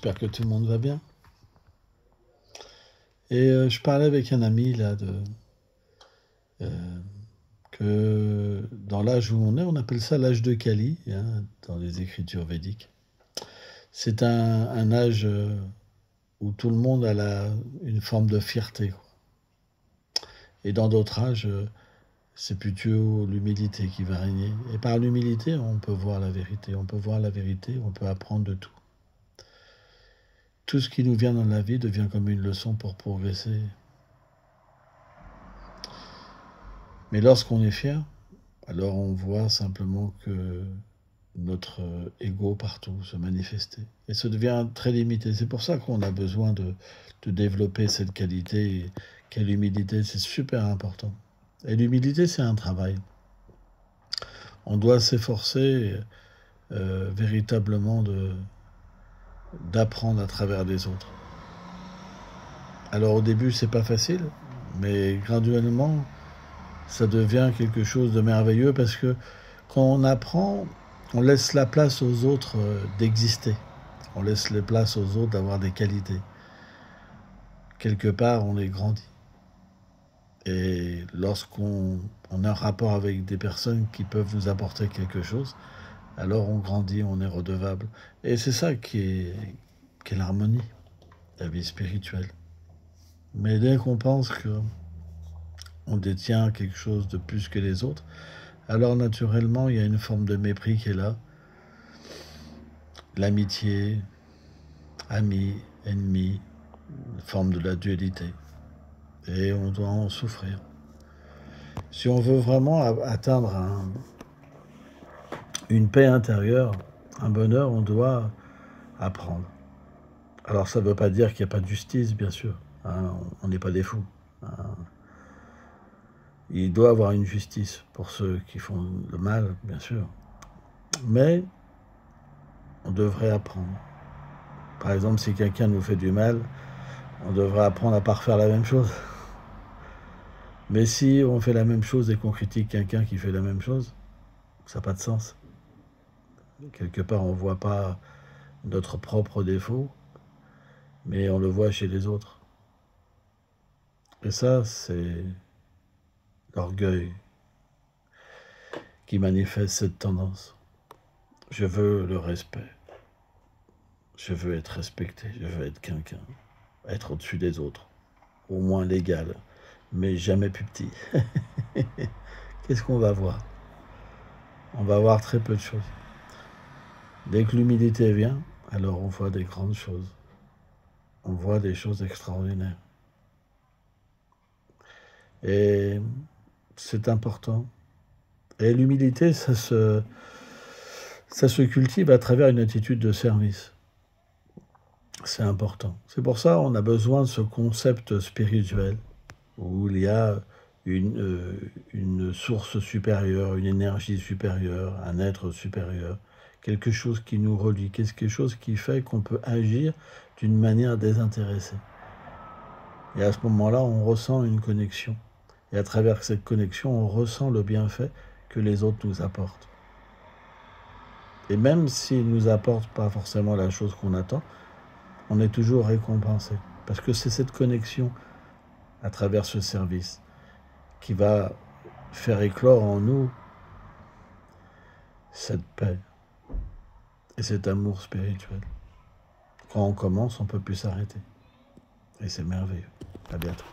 J'espère que tout le monde va bien. Et je parlais avec un ami là euh, que dans l'âge où on appelle ça l'âge de Kali, hein, dans les écritures védiques. C'est un âge où tout le monde a une forme de fierté, quoi. Et dans d'autres âges, c'est plutôt l'humilité qui va régner. Et par l'humilité, on peut voir la vérité. On peut voir la vérité, on peut apprendre de tout. Tout ce qui nous vient dans la vie devient comme une leçon pour progresser. Mais lorsqu'on est fier, alors on voit simplement que notre ego partout se manifester. Et ça devient très limité. C'est pour ça qu'on a besoin de développer cette qualité qu'est l'humilité. C'est super important. Et l'humilité, c'est un travail. On doit s'efforcer véritablement d'apprendre à travers les autres. Alors au début, c'est pas facile, mais graduellement, ça devient quelque chose de merveilleux parce que quand on apprend, on laisse la place aux autres d'exister. On laisse la place aux autres d'avoir des qualités. Quelque part, on les grandit. Et lorsqu'on a un rapport avec des personnes qui peuvent nous apporter quelque chose, alors on grandit, on est redevable. Et c'est ça qui est l'harmonie, la vie spirituelle. Mais dès qu'on pense qu'on détient quelque chose de plus que les autres, alors naturellement, il y a une forme de mépris qui est là. L'amitié, ami, ennemi, une forme de la dualité. Et on doit en souffrir. Si on veut vraiment atteindre une paix intérieure, un bonheur, on doit apprendre. Alors ça ne veut pas dire qu'il n'y a pas de justice, bien sûr. Hein, on n'est pas des fous. Hein. Il doit y avoir une justice pour ceux qui font le mal, bien sûr. Mais on devrait apprendre. Par exemple, si quelqu'un nous fait du mal, on devrait apprendre à ne pas refaire la même chose. Mais si on fait la même chose et qu'on critique quelqu'un qui fait la même chose, ça n'a pas de sens. Quelque part, on ne voit pas notre propre défaut, mais on le voit chez les autres. Et ça, c'est l'orgueil qui manifeste cette tendance. Je veux le respect. Je veux être respecté. Je veux être quelqu'un. Être au-dessus des autres. Au moins l'égal. Mais jamais plus petit. Qu'est-ce qu'on va voir? On va voir très peu de choses. Dès que l'humilité vient, alors on voit des grandes choses. On voit des choses extraordinaires. Et c'est important. Et l'humilité, ça se cultive à travers une attitude de service. C'est important. C'est pour ça qu'on a besoin de ce concept spirituel où il y a une source supérieure, une énergie supérieure, un être supérieur, quelque chose qui nous relie, quelque chose qui fait qu'on peut agir d'une manière désintéressée. Et à ce moment-là, on ressent une connexion. Et à travers cette connexion, on ressent le bienfait que les autres nous apportent. Et même s'ils ne nous apportent pas forcément la chose qu'on attend, on est toujours récompensé. Parce que c'est cette connexion à travers ce service qui va faire éclore en nous cette paix et cet amour spirituel. Quand on commence, on ne peut plus s'arrêter. Et c'est merveilleux. À bientôt.